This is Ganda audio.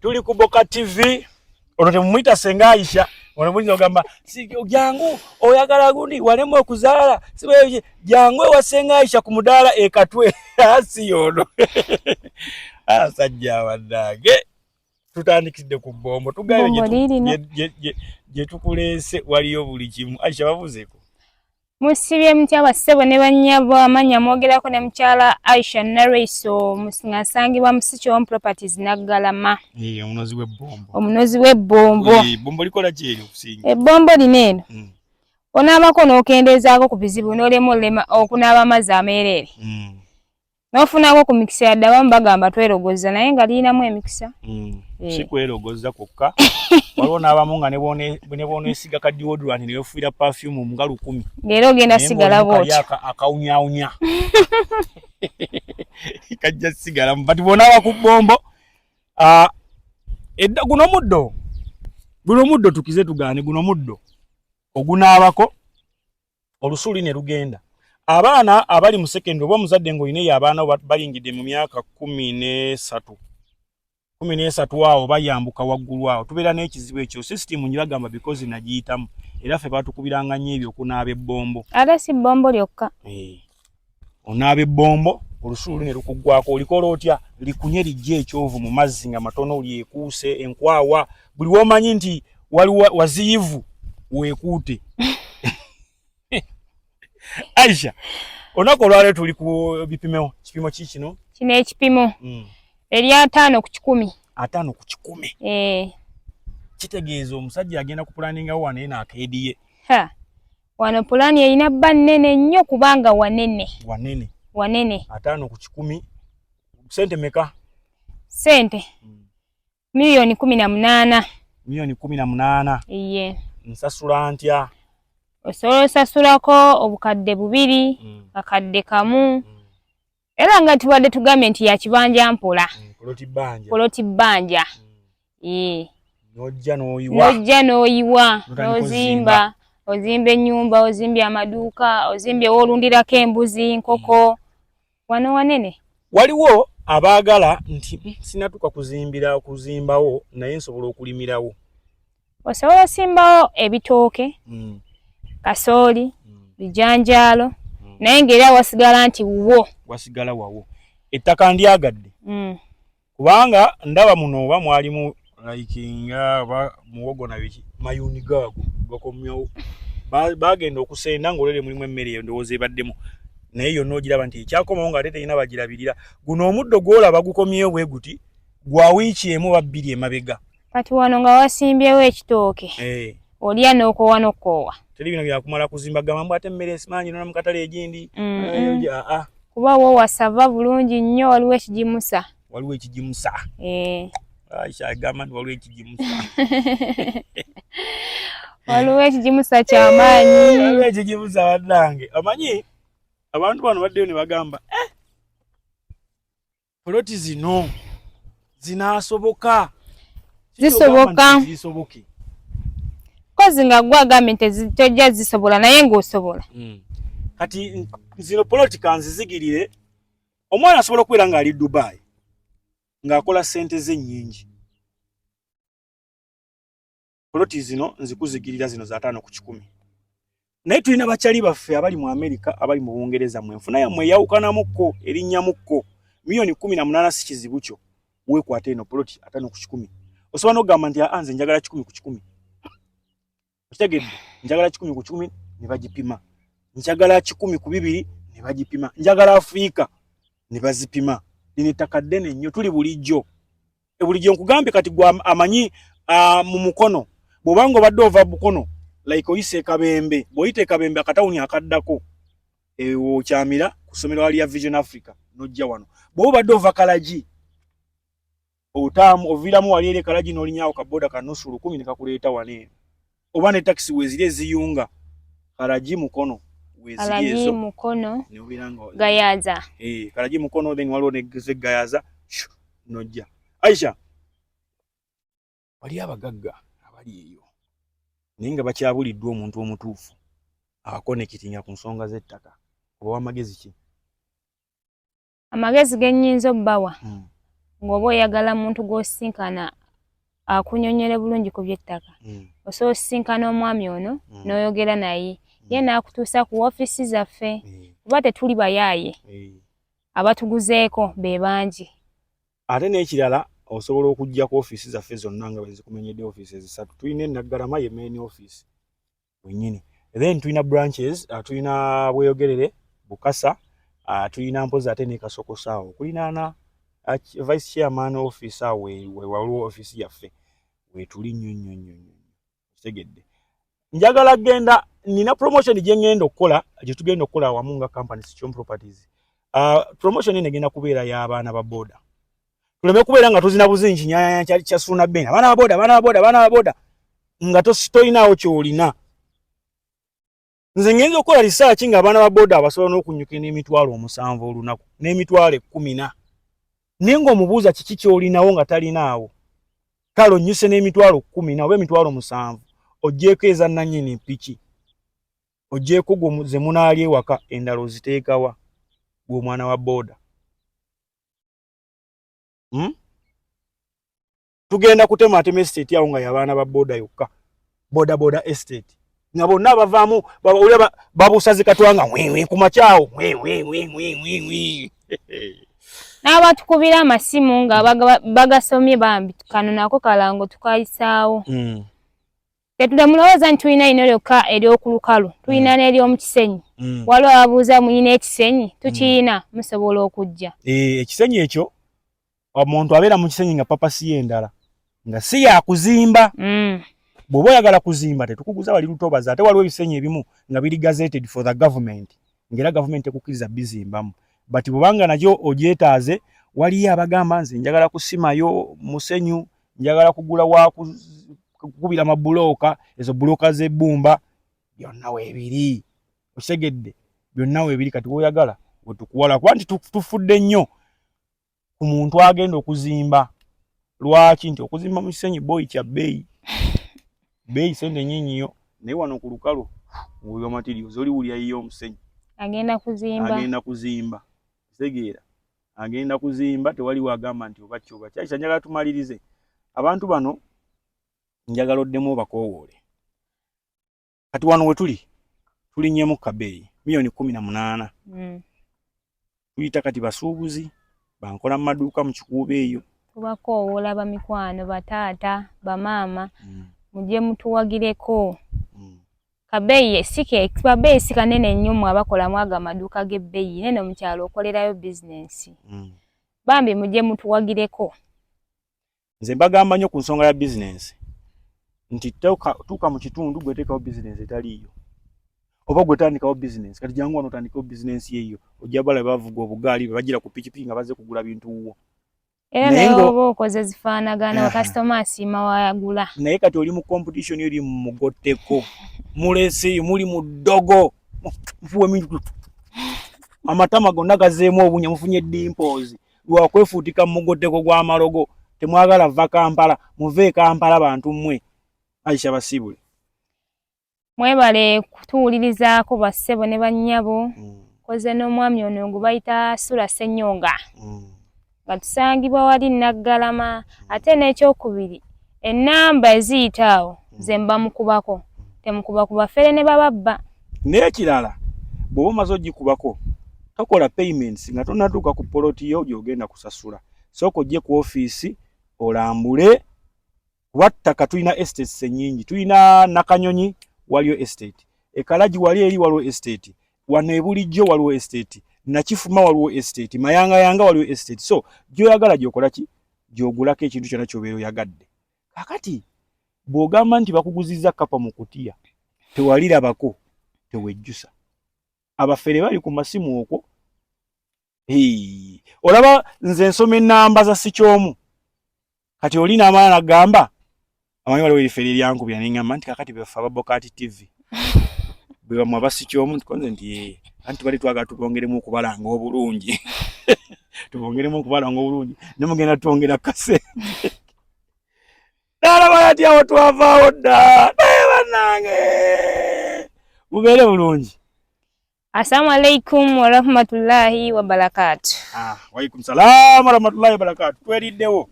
tuli ku Boka TV ono temumwita Senga Aisha ono muyinza ogamba jangu oyagala gundi walemu okuzaala sibe jangu wa Senga Aisha ku mudaala ekatwe asi ono asajja wadage tutandikidde ku bombo tugaye je tukulese waliyo buli kimu Aisha bavuzeeko musibye mutya ssebo ne banyabo amanya mwogerako ne mukyala Aisha Nareso musingasangibwa Musicho Properties Naggalama. Omunozi w'ebbombo. Bombo likola kyeri okusinga. Ebbombo lineno. Onaabako n'okendeezaako ku bizibu n'olema okunaaba amazzi ameereere. N'ofunaako ku mikisa yadde abamu bagamba twerogoza naye nga lirinamu emikisa. Si kwerogoza kokka. Waliwo n'abamu nga ne boonesiga ka deodorant ne yofuira perfume mu nga 10. Leero ogenda sigala bw'oti. Akawunyawunya. Kajja sigala bati bonaaba ku bombo. Edda guno muddo tukize tugaane guno muddo ogunaabako olusuli ne lugenda. Abaana abali mu secondary oba muzadde ngoine ya abaana balingidde mu myaka 13 awo bayambuka waggulu awo tubeera n'ekizibu ekyo system njibagamba because nagiyitamu era ffe batukubiranga nnyo ebyo okunaaba ebbombo. Ate si bombo lyokka. Onaaba ebbombo olusulu ne lukuggwako olikola otya likunye lijje ekyovu mu mazzi nga matono lyekuuse enkwawa buli womanyi nti wali waziyivu weekuute. Aisha onako lwale tuli ku kipimo kino kino ekipimo erya 5 ku 10 5 ku 10 kitegeeza omusajja agenda ku planning awo wane na akediye wano pulani erina bba nnene nnyo kubanga wanene 5 ku 10 sente meka sente milioni 18 iye nsasula ntya osobola osasulako obukadde 2 akadde kamu era nga tubadde tugambye nti ya kibanja mpola poloti bbanja nojja n'oyiwa ozimba ennyumba ozimbye amaduuka ozimbye woolundirako embuzi nkoko wano wanene. Waliwo abaagala nti sinatuka kuzimbawo naye nsobola okulimirawo. Osobola osimbawo ebitooke kasooli bijanjaalo naye ng'era wasigala nti wasigala wawo ettaka ndyagadde kubanga ndaba muno oba mwalimu likinga muwogo na biki mayuni gaago gakomyawo bagenda okusenda ng'olere mulimu emmere eyo ndowooza ebaddemu naye yonna ogiraba nti ekyakomawo nga ate terina bagirabirira guno omuddo gw'olaba gukomyewo bwe guti gwa wiiki emu oba 2 emabega kati wano nga wasimbyewo ekitooke olya n'okoowa teri bino byakumala kuzimba gamba ate emmere esimanyi nona mu katale egindi kuba wo wasava bulungi nnyo waliwo ekigimusa Aisha agamba nti waliwo ekigimusa waliwo ekigimusa ky'amaanyi ekigimusa waddange amanyi abantu bano baddeyo ne bagamba poloti zino zinaasoboka zisoboke kozi nga gwe agambye nti tojja zisobola naye ng'osobola kati zino poloti kanzizigirire omwana asobola okubeera ng'ali Dubai ng'akola sente ze nnyingi poloti zino nzikuzigirira zino za 5 ku 10 naye tulina bakyali baffe abali mu Amerika abali mu Bungereza mu enfuna yammwe eyawukanamukko erinnyamukko milioni 18 si kizibu kyo weekwata eno poloti 5 ku 10 osobola n'okugamba nti nze njagala 10 ku 10 okitegedde njagala 10 ku 10 ne bagipima njagala 10 ku 2 ne bagipima njagala Afrika ne bazipima lino ettaka ddene nnyo tuli bulijjo nkugambye kati gwa amanyi mu mukono bw'obanga obadde ova bukono like oyise kabembe boyite kabembe akatawuni akaddako okyamira ku ssomero wali ya Vision Africa nojja wano bw'obadde ova Kalaji oviramu wali ere Kalaji n'olinyawo kaboda ka nusu 10 ne kakuleeta wane oba ne taxi wezire ziyunga Kalaji mukono Kalaji mukono gayaza Kalaji mukono then waliwo ne gayaza nojja Aisha wali abagagga abali eyo naye nga bakyabuliddwa omuntu omutuufu akonekitinga ku nsonga z'ettaka oba amagezi ki amagezi gennyinza obbawa ng'oba oyagala muntu gw'osinkana akunyonyole bulungi ku by'ettaka osobola osisinkana omwami ono n'oyogera naye ye n'akutuusa ku woofiisi zaffe kuba tetuli bayaaye abatuguzeeko be bangi. Ate n'ekirala osobola okujja ku ofiisi zaffe zonna nga bwe zikumenyedde ofiisi ezisatu. Tulina Naggalama ye main office wennyini. Then tulina branches, tulina Bweyogerere, Bukasa, tulina mpozi ate ne Kasokose awo. Kulinaana vice chairman office awo we waliwo ofiisi yaffe. We tuli nnyo. Kitegedde. Njagala genda nina promotion gye ngenda okukola, gye tugenda okukola awamu nga company Sichom Properties. Promotion ene genda kubeera y'abaana ba boda. Tuleme kubeera nga tuzina buzinji nyanya kya suna bena. Abaana ba boda nga toyinaawo ky'olina. Nze ngenza okukola research nga abaana ba boda abasobola n'okunyuka n'emitwalo 7 olunaku n'emitwalo 10. Naye ng'omubuuza kiki ky'olinawo nga talinaawo. Kale onnyuse n'emitwalo 10 oba emitwalo 7 oggyeko eza nannyini ppiki. Oggyeko gwe ze munaalya ewaka endala oziteekawa gw'omwana wa boda. Tugenda kutema estate awo nga y'abaana ba boda yokka. Boda estate. Nga bonna bavaamu babuusaze katwanga ku makyawo. N'abatukubira amasimu nga bagasomye bambi kano nako kalango tukayisaawo. Tetudde mulowooza nti tulina lino lyokka ery'oku lukalu, tulina n'ery'omu Kisenyi. Waliwo ababuuza muyina Ekisenyi, tukiyina musobola okujja. Ekisenyi ekyo omuntu abeera mu Kisenyi nga papa si endala nga si yakuzimba. Bw'oba oyagala kuzimba tetukuguza wali lutobaza. Ate waliwo ebisenyi ebimu nga biri gazetted for the government ng'era government ekukkiriza bizimbamu. But bw'obanga nagyo ogyetaaze waliyo abagamba nze njagala kusimayo musenyu, njagala kugula wa kukubira mabulooka, ezo bulooka z'ebbumba byonna weebiri. Okitegedde byonna weebiri kati w'oyagala wetukuwala kuba nti tufudde nnyo ku muntu agenda okuzimba. Lwaki nti okuzimba mu Kisenyi boyi kya bbeeyi. Bbeeyi sente nnyingi nnyo naye wano ku lukalu oyo materials oliwulya yiyo omusenyi. Agenda kuzimba. Kitegeera. Agenda kuzimba tewali wagamba nti oba kyoba. Kyakisa njagala tumalirize. Abantu bano njagala oddemu bakoowoole. Kati wano we tuli nnyemu kabeeyi milioni 18. Tuyita kati basuubuzi bankola mu maduuka mu kikuubo eyo. Tubakoowoola bamikwano bataata bamaama mujje mutuwagireko. Kabeeyi kabeeyi si kanene nnyo mmwe abakolamu ago amaduuka g'ebbeeyi nene mu kyalo okolerayo bizinensi. Bambi mujje mutuwagireko. Nze mbagamba nnyo ku nsonga ya bizinensi nti tuuka mu kitundu gweteekawo bizinensi etaliiyo. Oba gwetandikawo bizinensi kati jangu wano otandikawo bizinensi yeeyo ojja bala bavuga obugaali bagira ku pikipiki nga baze kugula bintu wuwo. Era naye oba okoze zifaanagana bakasitoma asiima wayagula. Naye kati oli mu competition eri mu mugotteko mulesi muli mu ddogo mufuwe amatama gonna gazeemu obunya mufunye dimples lwa kwefuutika mu mugotteko gw'amalogo temwagala va Kampala muve Kampala bantu mmwe. Aisha Basibule mwebale kutuwulirizaako bassebo ne bannyabo. Koze n'omwami ono ngu bayita Sula Ssenyonga. Nga tusangibwa wali Naggalama. Ate n'ekyokubiri ennamba eziyita awo ze mba mukubako. Temukuba ku bafere ne bababba. N'ekirala bw'oba omaze ogikubako tokola payments nga tonnatuuka ku poloti yo gy'ogenda kusasula. Sooka ojje ku ofiisi olambule. Kuba ttaka tulina estates ennyingi. Tulina Nakanyonyi waliyo estate. Ekalagi wali eri waliwo estate. Wano e Bulijjo waliwo estate. Nakifuma waliwo estate. Mayanga waliwo estate. So gy'oyagala gy'okola ki? Gy'ogulako ekintu kyonna ky'obeera oyagadde. Kakati bw'ogamba nti bakuguzizza kapa mu kutiya tewalirabako tewejjusa. Abafere bali ku masimu okwo. Olaba nze nsoma ennamba za Sichoomu. Kati oli n'amaana agamba amanyi waliwo erifere eryankubira n'eŋŋamba nti kakati baffe Ababokati TV bwe bamwe aba Sichoomu ntikonze nti anti bali twagala tubongeremu okubalanga obulungi. Tubongeremu okubalanga obulungi ne mugenda twongera kasente. Nalaba ati awo twavaawo dda naye bannange mubeere bulungi. Assalamu alaikum wa rahmatullahi wa barakatuh. Wa alaikum salaam wa rahmatullahi wa barakatuh. Tweriddewo.